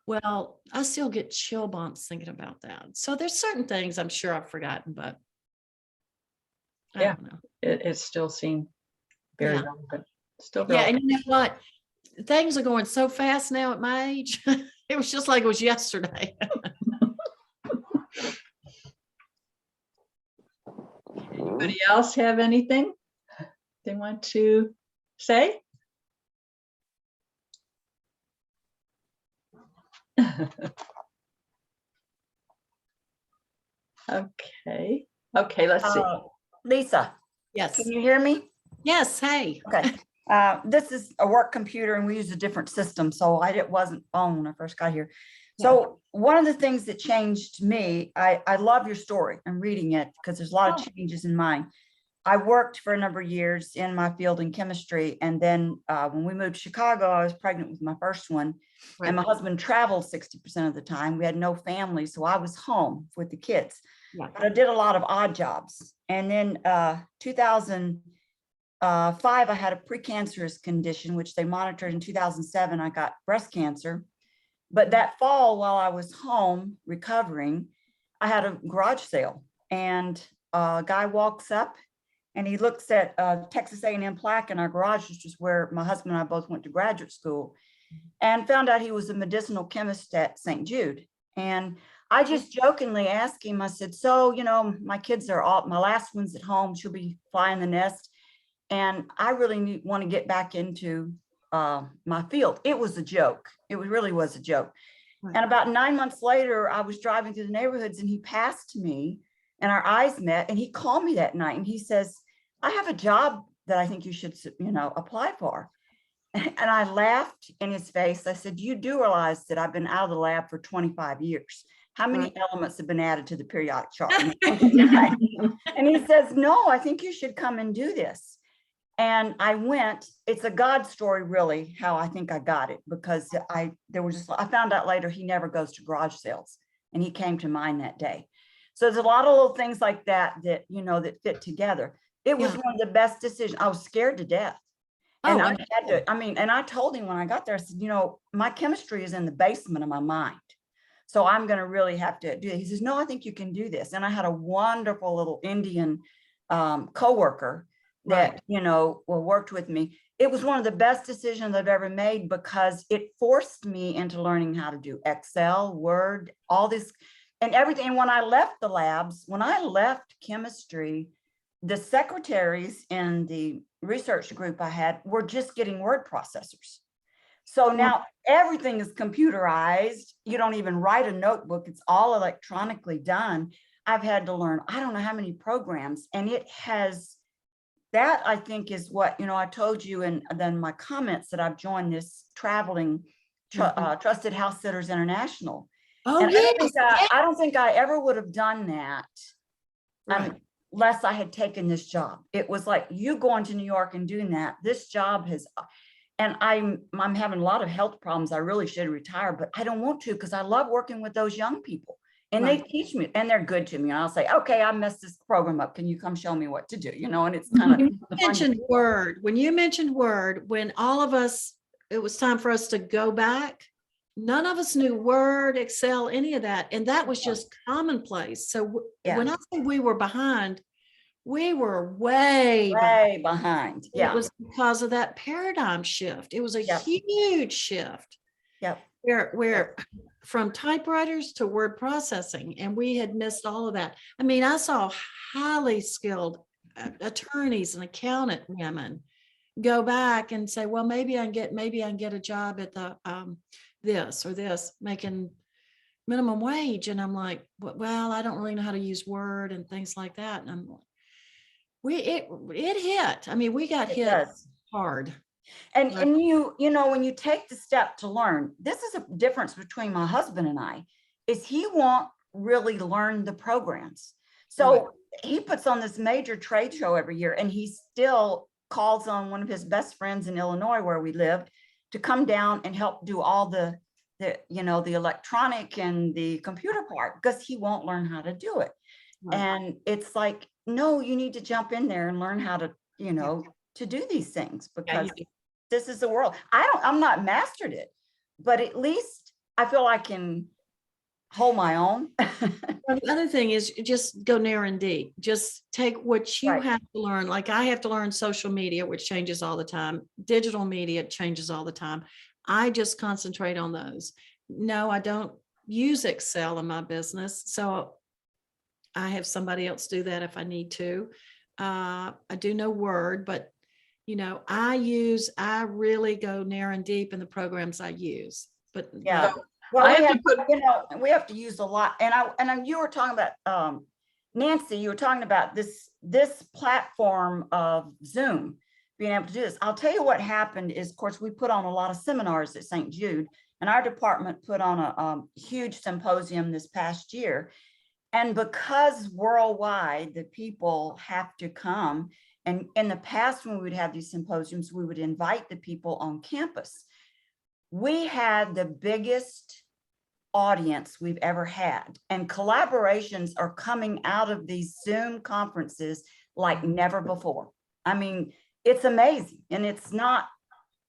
[SPEAKER 1] Well, I still get chill bumps thinking about that. So there's certain things I'm sure I've forgotten, but I don't know.
[SPEAKER 2] It's still seen very relevant. Still relevant.
[SPEAKER 1] Yeah, and you know what? Things are going so fast now at my age. It was just like it was yesterday.
[SPEAKER 2] Anybody else have anything they want to say? Okay, let's see.
[SPEAKER 3] Lisa.
[SPEAKER 1] Yes.
[SPEAKER 3] Can you hear me?
[SPEAKER 1] Yes. Hey.
[SPEAKER 3] Okay. This is a work computer and we use a different system. So wasn't phone when I first got here. So one of the things that changed me, I love your story. I'm reading it because there's a lot of changes in mine. I worked for a number of years in my field in chemistry. And then when we moved to Chicago, I was pregnant with my first one.
[SPEAKER 1] Right.
[SPEAKER 3] And my husband traveled 60% of the time. We had no family. So I was home with the kids.
[SPEAKER 1] Yeah.
[SPEAKER 3] But I did a lot of odd jobs. And then 2005, I had a precancerous condition, which they monitored in 2007. I got breast cancer. But that fall, while I was home recovering, I had a garage sale. And a guy walks up and he looks at Texas A&M plaque in our garage, which is where my husband and I both went to graduate school, and found out he was a medicinal chemist at St. Jude. And I just jokingly asked him, I said, so, you know, my kids are all, my last one's at home, she'll be flying the nest. And I really want to get back into my field. It was a joke. It really was a joke.
[SPEAKER 1] Right.
[SPEAKER 3] And about 9 months later, I was driving through the neighborhoods and he passed me and our eyes met, and he called me that night and he says, I have a job that I think you should, you know, apply for. And I laughed in his face. I said, you do realize that I've been out of the lab for 25 years. How many elements have been added to the periodic chart? And he says, no, I think you should come and do this. And I went. It's a God story, really, how I think I got it, because I found out later he never goes to garage sales, and he came to mine that day. So there's a lot of little things like that, you know, that fit together. It was one of the best decisions. I was scared to death. And I told him when I got there, I said, you know, my chemistry is in the basement of my mind. So I'm going to really have to do it. He says, no, I think you can do this. And I had a wonderful little Indian coworker that, you know, worked with me. It was one of the best decisions I've ever made, because it forced me into learning how to do Excel, Word, all this and everything. And when I left the labs, when I left chemistry, the secretaries in the research group I had were just getting word processors. So now everything is computerized. You don't even write a notebook. It's all electronically done. I've had to learn, I don't know how many programs, and it has, that I think is what, you know, I told you and then my comments that I've joined this traveling Trusted House Sitters International.
[SPEAKER 1] Oh,
[SPEAKER 3] and
[SPEAKER 1] yes.
[SPEAKER 3] I don't think I ever would have done that. Unless I had taken this job. It was like, you going to New York and doing that. This job has, and I'm having a lot of health problems. I really should retire, but I don't want to, because I love working with those young people, and they teach me, and they're good to me. And I'll say, okay, I messed this program up. Can you come show me what to do? You know, and it's kind of.
[SPEAKER 1] When you mentioned Word, when all of us, it was time for us to go back, none of us knew Word, Excel, any of that. And that was just commonplace. So when I say we were behind, we were way
[SPEAKER 3] behind. Yeah.
[SPEAKER 1] It was because of that paradigm shift. It was a huge shift.
[SPEAKER 3] Yep.
[SPEAKER 1] Where from typewriters to word processing, and we had missed all of that. I mean, I saw highly skilled attorneys and accountant women go back and say, well, maybe I can get a job at the this or this, making minimum wage. And I'm like, well, I don't really know how to use Word and things like that. And I'm like, it hit. I mean, we got hit hard.
[SPEAKER 3] And you know, when you take the step to learn, this is a difference between my husband and I, is he won't really learn the programs. So he puts on this major trade show every year, and he still calls on one of his best friends in Illinois, where we lived, to come down and help do all the you know, the electronic and the computer part, because he won't learn how to do it. And it's like, no, you need to jump in there and learn how to, you know, to do these things, because this is the world. I'm not mastered it, but at least I feel I can hold my own.
[SPEAKER 1] Well, the other thing is just go narrow and deep. Just take what you have to learn. Like I have to learn social media, which changes all the time. Digital media changes all the time. I just concentrate on those. No, I don't use Excel in my business. So I have somebody else do that if I need to. I do know Word, but you know, I really go narrow and deep in the programs I use. But
[SPEAKER 3] well, we have to use a lot. And you were talking about Nancy, you were talking about this platform of Zoom being able to do this. I'll tell you what happened is, of course, we put on a lot of seminars at St. Jude, And our department put on a huge symposium this past year. And because worldwide, the people have to come. And in the past, when we would have these symposiums, we would invite the people on campus. We had the biggest audience we've ever had. And collaborations are coming out of these Zoom conferences like never before. I mean, it's amazing. And it's not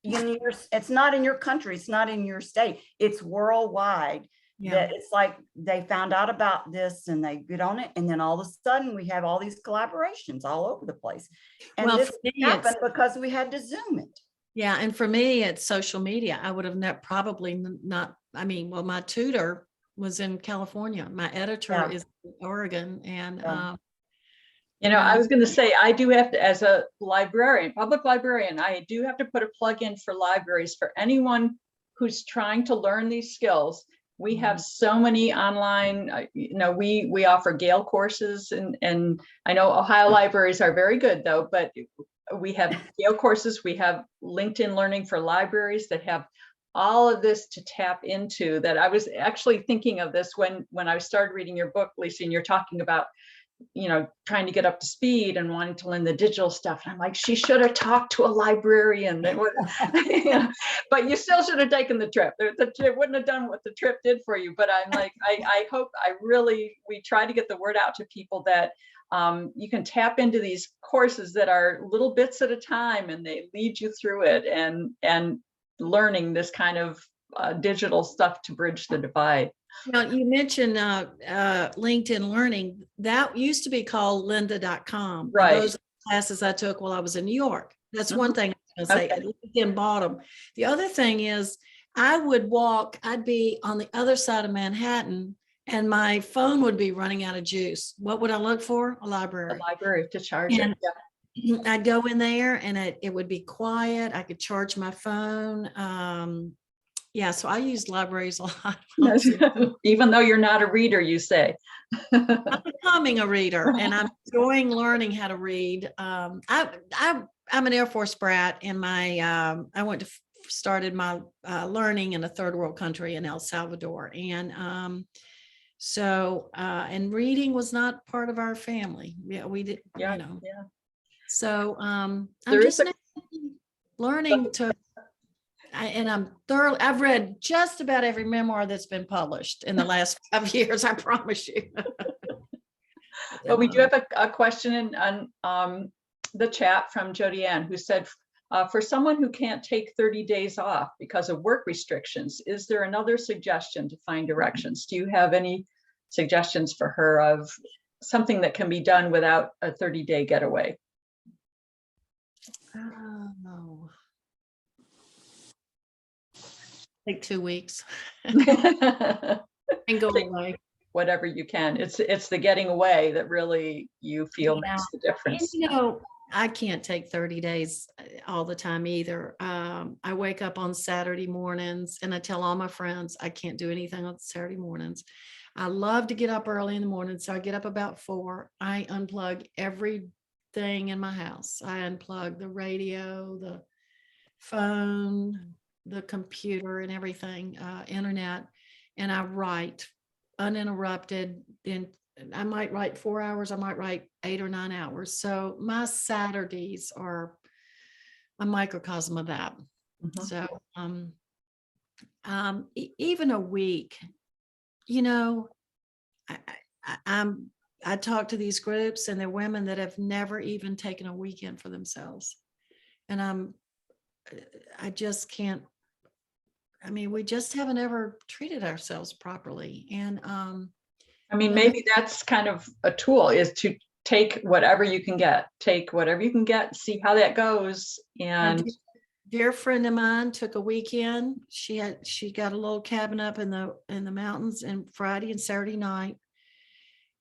[SPEAKER 3] it's not in your country, it's not in your state, it's worldwide.
[SPEAKER 1] Yeah.
[SPEAKER 3] That it's like they found out about this and they get on it, and then all of a sudden we have all these collaborations all over the place. And
[SPEAKER 1] Well,
[SPEAKER 3] this
[SPEAKER 1] for me,
[SPEAKER 3] happened because we had to Zoom it.
[SPEAKER 1] Yeah, and for me, it's social media. I would have probably not. I mean, well, my tutor was in California. My editor
[SPEAKER 3] Yeah.
[SPEAKER 1] is in Oregon, and
[SPEAKER 3] Yeah.
[SPEAKER 2] I was going to say, I do have to, as a librarian, public librarian, I do have to put a plug in for libraries for anyone who's trying to learn these skills. We have so many online, we offer Gale courses, and I know Ohio libraries are very good though, but we have Gale courses, we have LinkedIn Learning for libraries that have all of this to tap into. That I was actually thinking of this when I started reading your book, Lisa, and you're talking about trying to get up to speed and wanting to learn the digital stuff. And I'm like, she should have talked to a librarian. But you still should have taken the trip. It wouldn't have done what the trip did for you. But I'm like, I hope we try to get the word out to people that you can tap into these courses that are little bits at a time, and they lead you through it, and learning this kind of digital stuff to bridge the divide.
[SPEAKER 1] Now, you mentioned LinkedIn Learning. That used to be called lynda.com.
[SPEAKER 2] Right.
[SPEAKER 1] Those classes I took while I was in New York. That's one thing I was going to say. LinkedIn bought them. The other thing is I'd be on the other side of Manhattan, and my phone would be running out of juice. What would I look for? A library.
[SPEAKER 2] A library to charge it. Yeah.
[SPEAKER 1] I'd go in there and it would be quiet. I could charge my phone. Yeah, so I use libraries a lot.
[SPEAKER 2] Even though you're not a reader, you say.
[SPEAKER 1] I'm becoming a reader, and I'm enjoying learning how to read. I'm an Air Force brat, and I started my learning in a third world country in El Salvador, and and reading was not part of our family. Yeah, we did.
[SPEAKER 2] Yeah.
[SPEAKER 1] So I'm
[SPEAKER 2] There
[SPEAKER 1] just
[SPEAKER 2] is
[SPEAKER 1] learning to. I've read just about every memoir that's been published in the last 5 years, I promise you.
[SPEAKER 2] But we do have a question on the chat from Jody Ann, who said, for someone who can't take 30 days off because of work restrictions, is there another suggestion to find directions? Do you have any suggestions for her of something that can be done without a 30-day getaway?
[SPEAKER 1] No. Take 2 weeks and go away.
[SPEAKER 2] Whatever you can. It's the getting away that really you feel makes the difference.
[SPEAKER 1] And, I can't take 30 days all the time either. I wake up on Saturday mornings and I tell all my friends I can't do anything on Saturday mornings. I love to get up early in the morning, so I get up about 4. I unplug everything in my house. I unplug the radio, the phone, the computer, and everything, internet, and I write uninterrupted. And I might write 4 hours, I might write 8 or 9 hours. So my Saturdays are a microcosm of that. So even a week, I talk to these groups, and they're women that have never even taken a weekend for themselves, and I just can't. I mean, we just haven't ever treated ourselves properly. And
[SPEAKER 2] maybe that's kind of a tool, is to take whatever you can get, see how that goes. And
[SPEAKER 1] a dear friend of mine took a weekend. She got a little cabin up in the mountains, and Friday and Saturday night.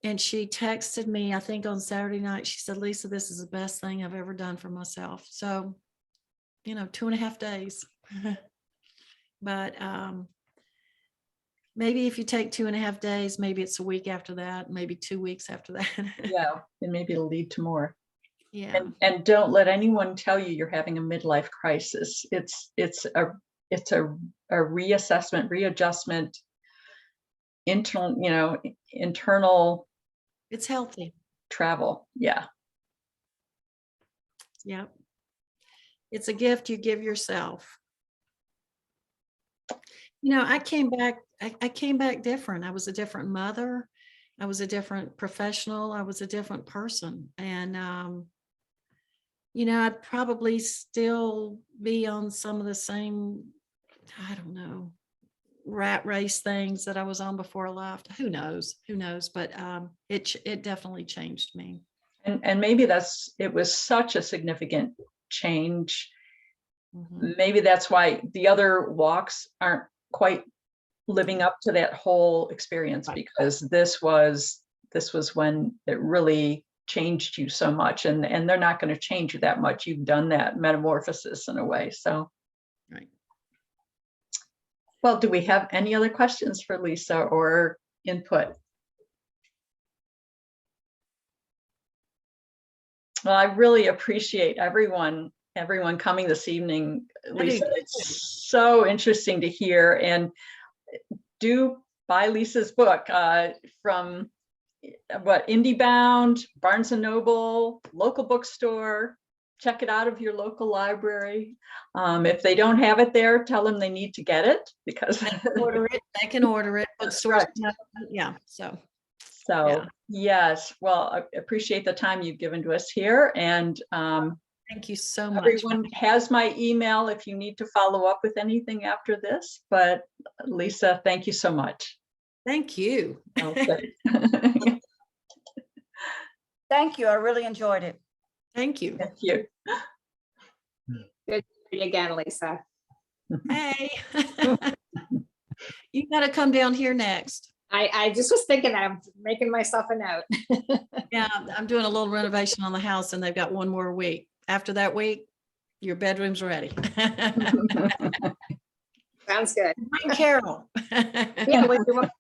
[SPEAKER 1] And she texted me, I think on Saturday night, she said, Lisa, this is the best thing I've ever done for myself. So, 2.5 days. But maybe if you take 2.5 days, maybe it's a week after that, maybe 2 weeks after that.
[SPEAKER 2] yeah, and maybe it'll lead to more.
[SPEAKER 1] Yeah.
[SPEAKER 2] And don't let anyone tell you you're having a midlife crisis. It's a it's a reassessment, readjustment, internal
[SPEAKER 1] It's healthy.
[SPEAKER 2] travel. Yeah.
[SPEAKER 1] Yep. It's a gift you give yourself. I came back different. I was a different mother. I was a different professional. I was a different person. And, I'd probably still be on some of the same, I don't know, rat race things that I was on before I left. Who knows? But it definitely changed me.
[SPEAKER 2] And maybe it was such a significant change.
[SPEAKER 1] Mhm.
[SPEAKER 2] Maybe that's why the other walks aren't quite living up to that whole experience, because this was when it really changed you so much, and they're not going to change you that much. You've done that metamorphosis in a way. So,
[SPEAKER 1] Right.
[SPEAKER 2] Well, do we have any other questions for Lisa or input? Well, I really appreciate everyone coming this evening. Lisa, it's so interesting to hear. And do buy Lisa's book from IndieBound, Barnes & Noble, local bookstore. Check it out of your local library. If they don't have it there, tell them they need to get it, because
[SPEAKER 1] They can order it. Bookstores, yeah. So yeah.
[SPEAKER 2] Yes, well, I appreciate the time you've given to us here, and
[SPEAKER 1] thank you so much.
[SPEAKER 2] everyone has my email if you need to follow up with anything after this. But Lisa, thank you so much.
[SPEAKER 1] Thank you.
[SPEAKER 2] Okay.
[SPEAKER 3] Thank you. I really enjoyed it.
[SPEAKER 1] Thank you.
[SPEAKER 2] Thank you.
[SPEAKER 4] Good again, Lisa.
[SPEAKER 1] Hey. You got to come down here next.
[SPEAKER 4] I just was thinking that I'm making myself a note.
[SPEAKER 1] Yeah, I'm doing a little renovation on the house, and they've got one more week. After that week, your bedroom's ready.
[SPEAKER 4] Sounds good.
[SPEAKER 1] Bring Carol.
[SPEAKER 4] Yeah, we want